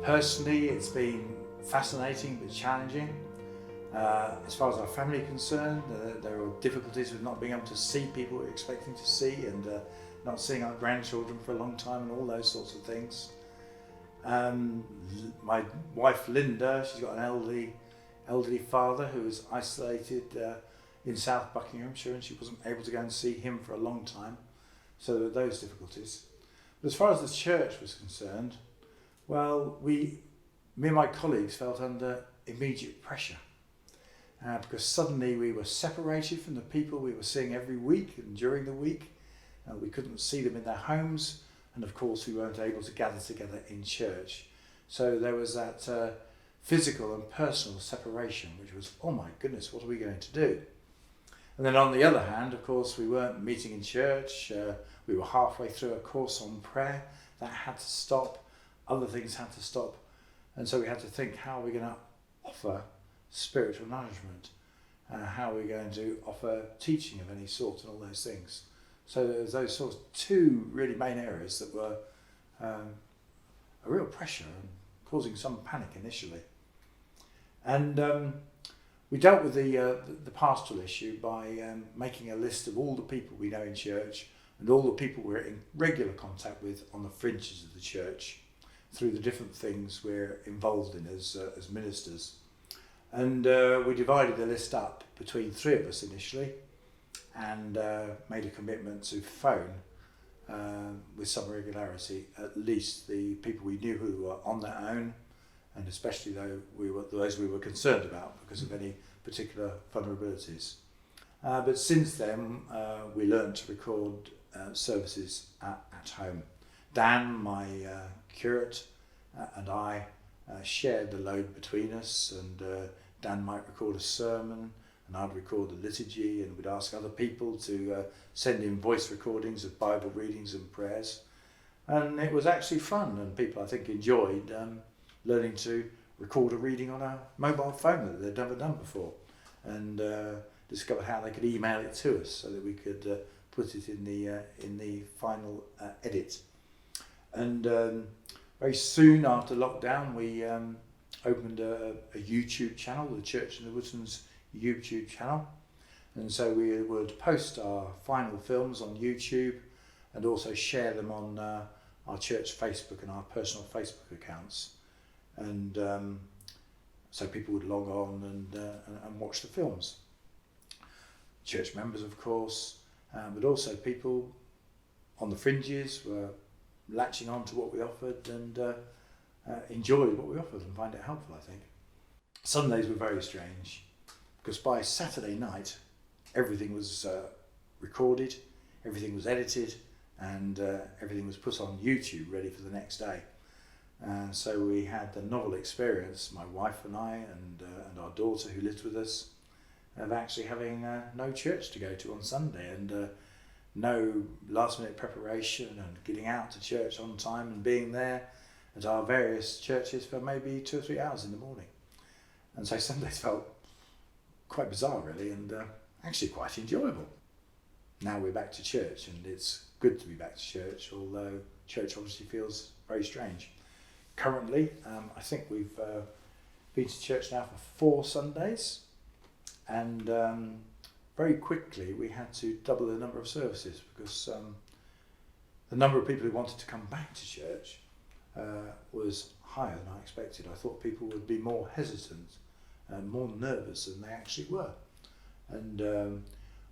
Personally, it's been fascinating but challenging. As far as our family are concerned, there are difficulties with not being able to see people we're expecting to see, and not seeing our grandchildren for a long time, and all those sorts of things. My wife Linda, she's got an elderly father who is isolated in South Buckinghamshire, and she wasn't able to go and see him for a long time. So there were those difficulties. But as far as the church was concerned, well, me and my colleagues felt under immediate pressure because suddenly we were separated from the people we were seeing every week and during the week. We couldn't see them in their homes, and of course we weren't able to gather together in church. So there was that physical and personal separation, which was, oh my goodness, what are we going to do? And then on the other hand, of course, we weren't meeting in church. We were halfway through a course on prayer. That had to stop. Other things had to stop. And so we had to think, how are we going to offer spiritual nourishment? How are we going to offer teaching of any sort and all those things? So there was those sorts of two really main areas that were a real pressure and causing some panic initially. And we dealt with the pastoral issue by making a list of all the people we know in church and all the people we're in regular contact with on the fringes of the church through the different things we're involved in as ministers. And we divided the list up between three of us initially, and made a commitment to phone with some regularity at least the people we knew who were on their own, and especially those we were concerned about because of any particular vulnerabilities. But since then we learned to record services at home. Dan, my curate, and I shared the load between us, and Dan might record a sermon and I'd record the liturgy, and we'd ask other people to send in voice recordings of Bible readings and prayers. And it was actually fun, and people I think enjoyed learning to record a reading on a mobile phone that they'd never done before, and discover how they could email it to us so that we could put it in the final edit. And very soon after lockdown we opened a YouTube channel, the Church in the Wootton's YouTube channel, and so we would post our final films on YouTube and also share them on our church Facebook and our personal Facebook accounts, and so people would log on and watch the films. Church members, of course, but also people on the fringes were latching on to what we offered and enjoyed what we offered and find it helpful, I think. Sundays were very strange, because by Saturday night everything was recorded, everything was edited, and everything was put on YouTube ready for the next day. So we had the novel experience, my wife and I and our daughter who lived with us, of actually having no church to go to on Sunday, and no last minute preparation, and getting out to church on time and being there at our various churches for maybe 2 or 3 hours in the morning. And so Sundays felt quite bizarre really, and actually quite enjoyable. Now we're back to church, and it's good to be back to church, although church obviously feels very strange. Currently, I think we've been to church now for 4 Sundays, and very quickly we had to double the number of services because the number of people who wanted to come back to church was higher than I expected. I thought people would be more hesitant and more nervous than they actually were. And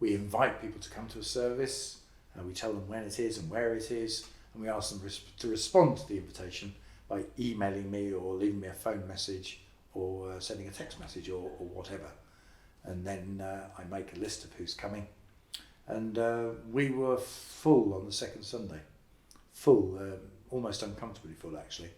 we invite people to come to a service, and we tell them when it is and where it is, and we ask them to respond to the invitation by emailing me or leaving me a phone message or sending a text message or whatever. And then I make a list of who's coming. And we were full on the second Sunday. Full, almost uncomfortably full actually.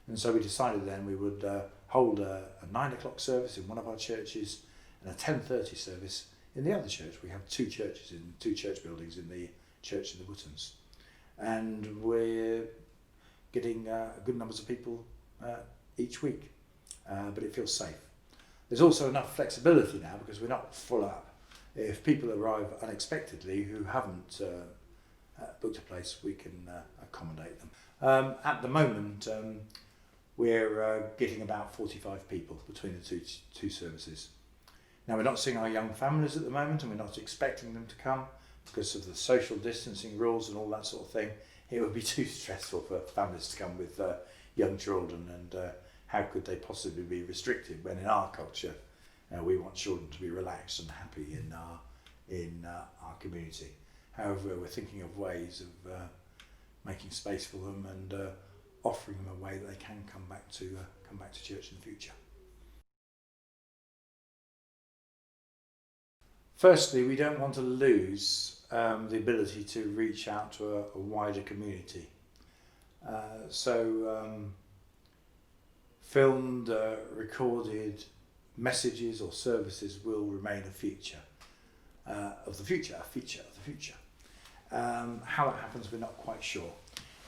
And so we decided then we would hold a 9 o'clock service in one of our churches and a 10:30 service in the other church. We have 2 churches in 2 church buildings in the church in the Wootons. And we're getting good numbers of people each week, but it feels safe. There's also enough flexibility now because we're not full up. If people arrive unexpectedly who haven't booked a place, we can accommodate them. At the moment, we're getting about 45 people between the two services. Now, we're not seeing our young families at the moment, and we're not expecting them to come because of the social distancing rules and all that sort of thing. It would be too stressful for families to come with young children, and how could they possibly be restricted when in our culture we want children to be relaxed and happy in our community. However, we're thinking of ways of making space for them and offering them a way that they can come back to church in the future. Firstly, we don't want to lose the ability to reach out to a wider community. Filmed, recorded messages or services will remain a feature of the future. How it happens, we're not quite sure.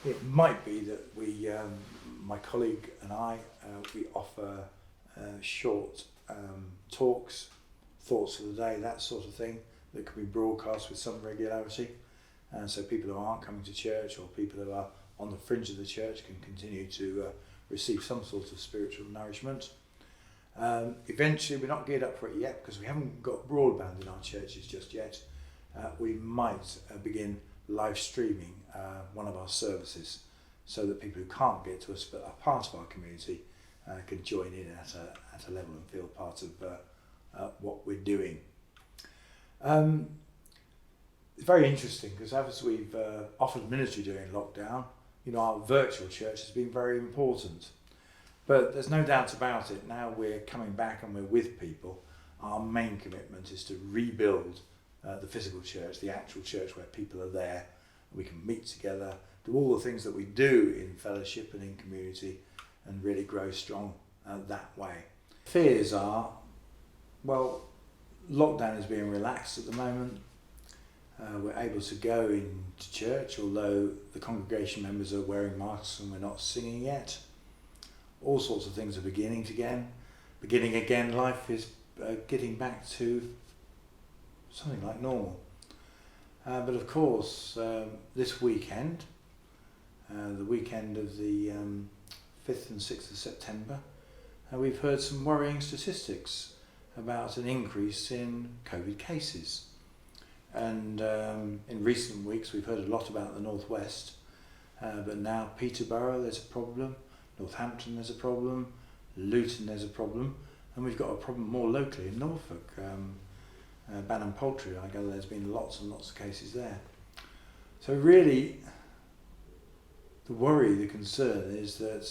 It might be that my colleague and I, we offer short talks, thoughts of the day, that sort of thing, that can be broadcast with some regularity. So people who aren't coming to church or people who are on the fringe of the church can continue to receive some sort of spiritual nourishment. Eventually, we're not geared up for it yet because we haven't got broadband in our churches just yet. We might begin live streaming one of our services so that people who can't get to us but are part of our community can join in at a level and feel part of what we're doing. It's very interesting because as we've offered ministry during lockdown, our virtual church has been very important. But there's no doubt about it, now we're coming back and we're with people, our main commitment is to rebuild the physical church, the actual church where people are there, we can meet together, do all the things that we do in fellowship and in community, and really grow strong that way. Fears are, well, lockdown is being relaxed at the moment. We're able to go into church, although the congregation members are wearing masks and we're not singing yet. All sorts of things are beginning again. Life is getting back to something like normal. But of course, this weekend, the weekend of the 5th and 6th of September, we've heard some worrying statistics about an increase in COVID cases. And in recent weeks we've heard a lot about the Northwest, but now Peterborough there's a problem, Northampton there's a problem, Luton there's a problem, and we've got a problem more locally in Norfolk. Banham Poultry, I gather there's been lots and lots of cases there. So really the worry, the concern is that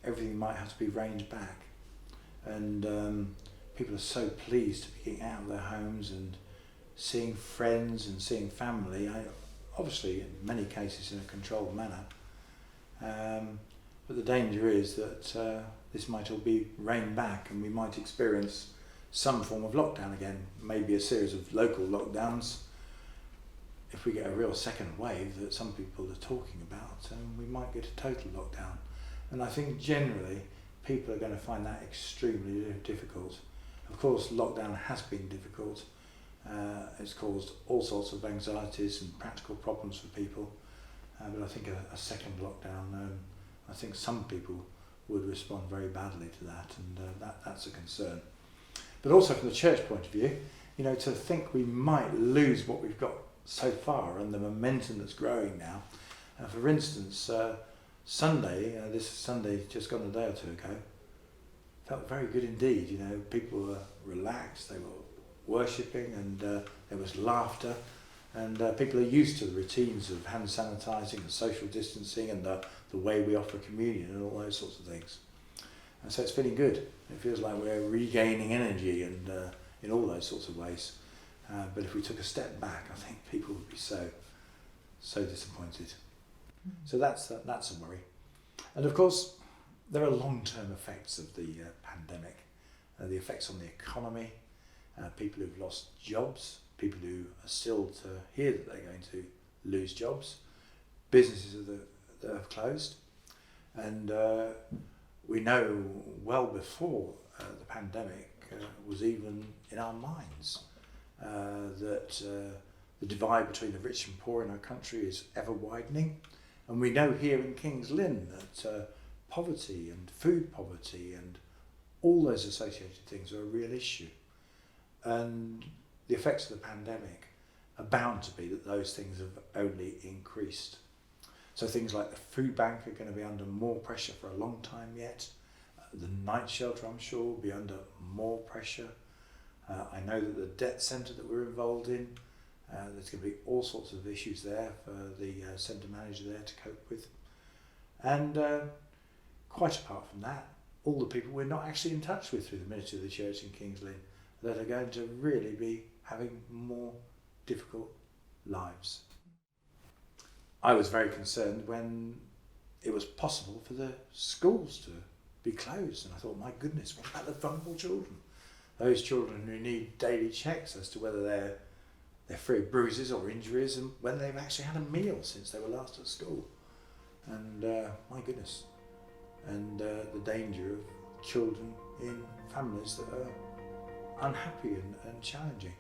everything might have to be reined back, and people are so pleased to be getting out of their homes and seeing friends and seeing family, obviously in many cases in a controlled manner, but the danger is that this might all be reined back and we might experience some form of lockdown again, maybe a series of local lockdowns. If we get a real second wave that some people are talking about, we might get a total lockdown. And I think generally people are going to find that extremely difficult. Of course, lockdown has been difficult. It's caused all sorts of anxieties and practical problems for people, but I think a second lockdown, I think some people would respond very badly to that, and that's a concern. But also from the church point of view, to think we might lose what we've got so far and the momentum that's growing now. For instance, Sunday, this Sunday just gone a day or two ago, felt very good indeed. People were relaxed, they were worshipping, and there was laughter, and people are used to the routines of hand sanitising and social distancing and the way we offer communion and all those sorts of things. And so it's feeling good. It feels like we're regaining energy and in all those sorts of ways. But if we took a step back, I think people would be so disappointed. So that's a worry. And of course, there are long-term effects of the pandemic, the effects on the economy, people who've lost jobs, people who are still to hear that they're going to lose jobs, businesses that have closed. And we know well before the pandemic was even in our minds that the divide between the rich and poor in our country is ever widening. And we know here in King's Lynn that poverty and food poverty and all those associated things are a real issue. And the effects of the pandemic are bound to be that those things have only increased. So things like the food bank are going to be under more pressure for a long time yet. The night shelter, I'm sure, will be under more pressure. I know that the debt centre that we're involved in, there's going to be all sorts of issues there for the centre manager there to cope with. And quite apart from that, all the people we're not actually in touch with through the Ministry of the Church in King's Lynn that are going to really be having more difficult lives. I was very concerned when it was possible for the schools to be closed, and I thought, my goodness, what about the vulnerable children? Those children who need daily checks as to whether they're free of bruises or injuries and when they've actually had a meal since they were last at school. And my goodness, and the danger of children in families that are unhappy and challenging.